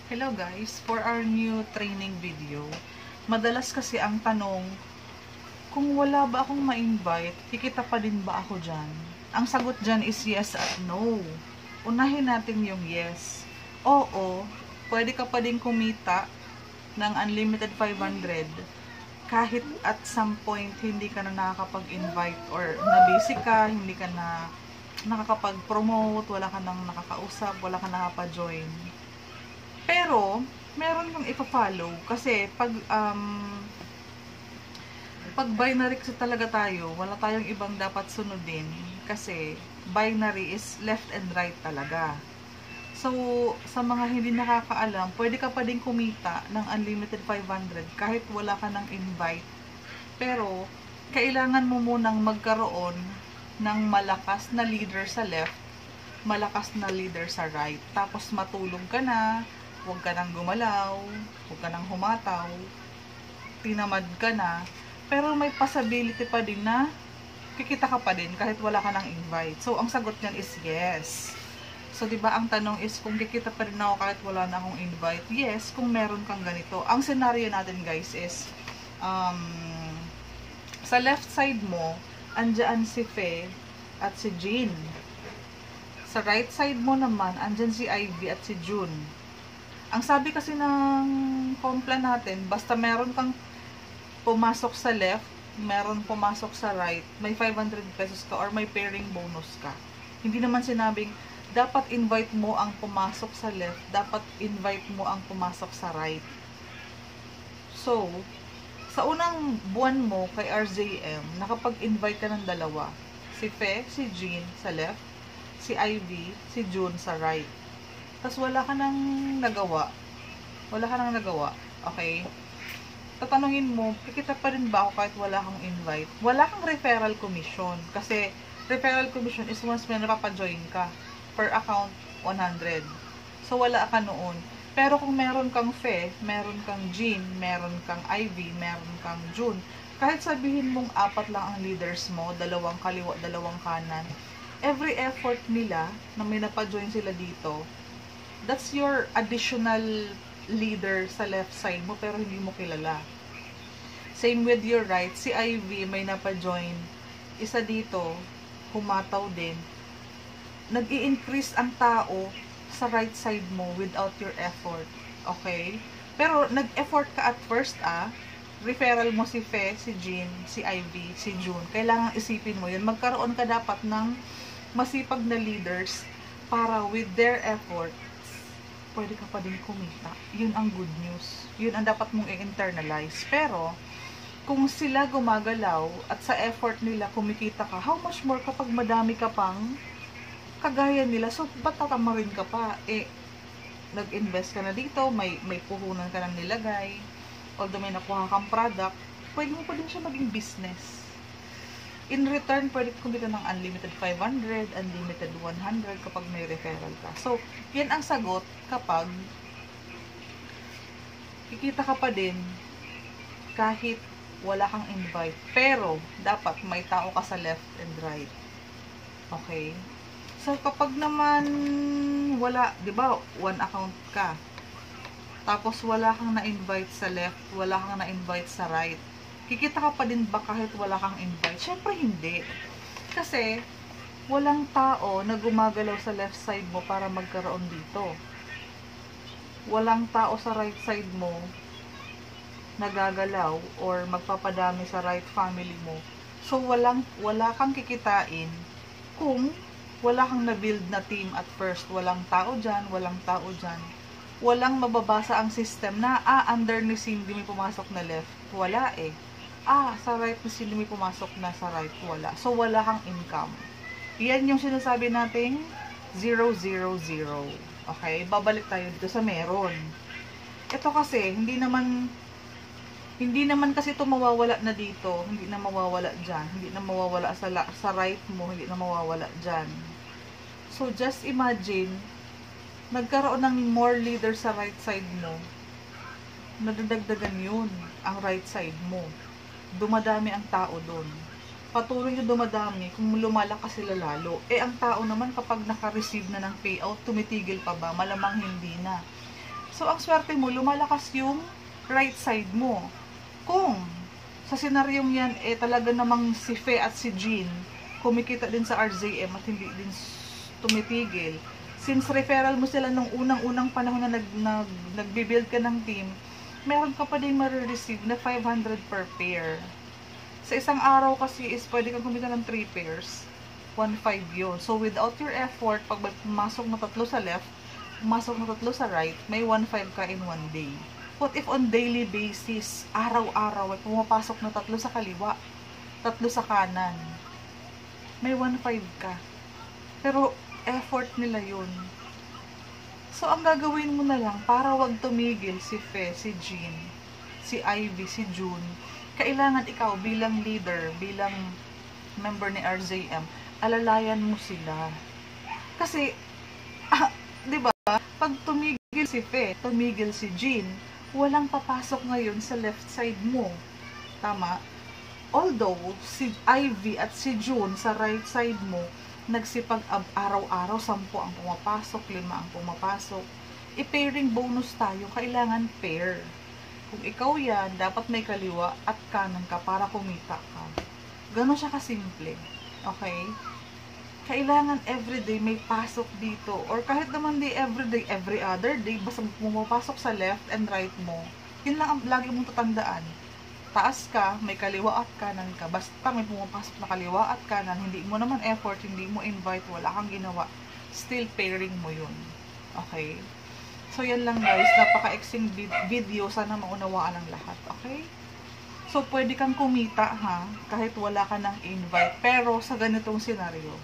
Hello guys, for our new training video, madalas kasi ang tanong, kung wala ba akong ma-invite, kikita pa din ba ako dyan? Ang sagot dyan is yes at no. Unahin natin yung yes. Oo, pwede ka pa din kumita ng unlimited 500 kahit at some point hindi ka na nakakapag-invite or na-busy ka, hindi ka na nakakapag-promote, wala ka nang nakakausap, wala ka nakapa-join. Pero, meron kang ipa-follow kasi pag binary kasi talaga tayo, wala tayong ibang dapat sunodin kasi binary is left and right talaga. So, sa mga hindi nakakaalam, pwede ka pa din kumita ng unlimited 500 kahit wala ka ng invite. Pero, kailangan mo munang magkaroon ng malakas na leader sa left, malakas na leader sa right. Tapos matulog ka na, huwag ka nang gumalaw, huwag ka nang humataw, tinamad ka na, pero may possibility pa din na kikita ka pa din kahit wala ka nang invite. So, ang sagot niyan is yes. So, diba ang tanong is kung kikita pa rin ako kahit wala na akong invite? Yes, kung meron kang ganito. Ang scenario natin guys is, sa left side mo, andyan si Fe at si Jean. Sa right side mo naman, andyan si Ivy at si June. Ang sabi kasi ng complan natin, basta meron kang pumasok sa left, meron pumasok sa right, may 500 pesos ka or may pairing bonus ka. Hindi naman sinabing, dapat invite mo ang pumasok sa left, dapat invite mo ang pumasok sa right. So, sa unang buwan mo kay RJM, nakapag-invite ka ng dalawa. Si Fe, si Jean sa left, si Ivy, si June sa right. Tapos wala ka nang nagawa. Wala ka nang nagawa. Okay? Tatanungin mo, kikita pa rin ba ako kahit wala kang invite? Wala kang referral commission. Kasi, referral commission is once may napapajoin ka. Per account, 100. So, wala ka noon. Pero kung meron kang Fe, meron kang Jean, meron kang Ivy, meron kang June, kahit sabihin mong 4 lang ang leaders mo, 2 kaliwa, 2 kanan, every effort nila na may napajoin sila dito, that's your additional leader sa left side mo pero hindi mo kilala. Same with your right. Si Ivy may napa-join. Isa dito, humataw din. Nag-i-increase ang tao sa right side mo without your effort. Okay? Pero nag-effort ka at first referral mo si Fe, si Jean, si Ivy, si June. Kailangan isipin mo yun. Magkaroon ka dapat ng masipag na leaders para with their effort pwede ka pa din kumita. Yun ang good news. Yun ang dapat mong i-internalize. Pero, kung sila gumagalaw at sa effort nila kumikita ka, how much more kapag madami ka pang kagaya nila? So, ba't tatamarin ka pa? Nag-invest ka na dito, may puhunan ka ng nilagay, although may nakuha kang product, pwede mo pa din siya maging business. In return, pwede kumita ng unlimited 500, unlimited 100 kapag may referral ka. So, yan ang sagot kapag kikita ka pa din kahit wala kang invite. Pero, dapat may tao ka sa left and right. Okay? So, kapag naman wala, di ba, one account ka. Tapos, wala kang na-invite sa left, wala kang na-invite sa right. Kikita ka pa din ba kahit wala kang invite? Syempre hindi. Kasi, walang tao na gumagalaw sa left side mo para magkaroon dito. Walang tao sa right side mo nagagalaw or magpapadami sa right family mo. So, wala kang kikitain kung wala kang na-build na team at first. Walang tao dyan, walang tao dyan. Walang mababasa ang system na, under ni Cindy may pumasok na left. Wala eh. Sa right na sila may pumasok na sa right, wala. So, wala kang income. Yan yung sinasabi nating 0, 0, 0. Okay? Babalik tayo dito sa meron. Ito kasi, hindi naman kasi ito mawawala na dito. Hindi na mawawala dyan. Hindi na mawawala sa right mo. Hindi na mawawala dyan. So, just imagine, nagkaroon ng more leader sa right side mo. Nadadagdagan yun, ang right side mo. Dumadami ang tao doon. Patuloy yung dumadami kung lumalakas sila lalo. Ang tao naman kapag naka-receive na ng payout, tumitigil pa ba? Malamang hindi na. So, ang swerte mo, lumalakas yung right side mo. Kung sa senaryong yan, talaga namang si Fe at si Jean, kumikita din sa RZM at hindi din tumitigil. Since referral mo sila nung unang-unang panahon na nagbibuild ka ng team, meron ka pa din marireceive na 500 per pair. Sa isang araw kasi is pwede kang kumita ng 3 pairs. 1.5 yun. So, without your effort, pag pumasok na 3 sa left, pumasok na 3 sa right, may 1.5 ka in 1 day. What if on daily basis, araw-araw, ay pumapasok na 3 sa kaliwa, 3 sa kanan, may 1.5 ka. Pero, effort nila yun. So, ang gagawin mo na lang, para wag tumigil si Fe, si Jean, si Ivy, si June, kailangan ikaw bilang leader, bilang member ni RZM, alalayan mo sila. Kasi, di ba, pag tumigil si Fe, tumigil si Jean, walang papasok ngayon sa left side mo. Tama? Although, si Ivy at si June sa right side mo, nagsipag araw-araw, 10 ang pumapasok, 5 ang pumapasok. I-pairing bonus tayo, kailangan pair. Kung ikaw yan, dapat may kaliwa at kanan ka para kumita ka. Ganon siya kasimple. Okay? Kailangan everyday may pasok dito. Or kahit naman di everyday, every other day, basta pumapasok sa left and right mo. Yun lang ang lagi mong tatandaan. Taas ka, may kaliwa at kanan ka. Basta may pumapasok na kaliwa at kanan, hindi mo naman effort, hindi mo invite, wala kang ginawa. Still pairing mo yun. Okay? So, yan lang guys. Napaka-exing video. Sana maunawaan ng lahat. Okay? So, pwede kang kumita ha, kahit wala ka ng invite. Pero, sa ganitong senaryo.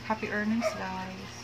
Happy earnings guys!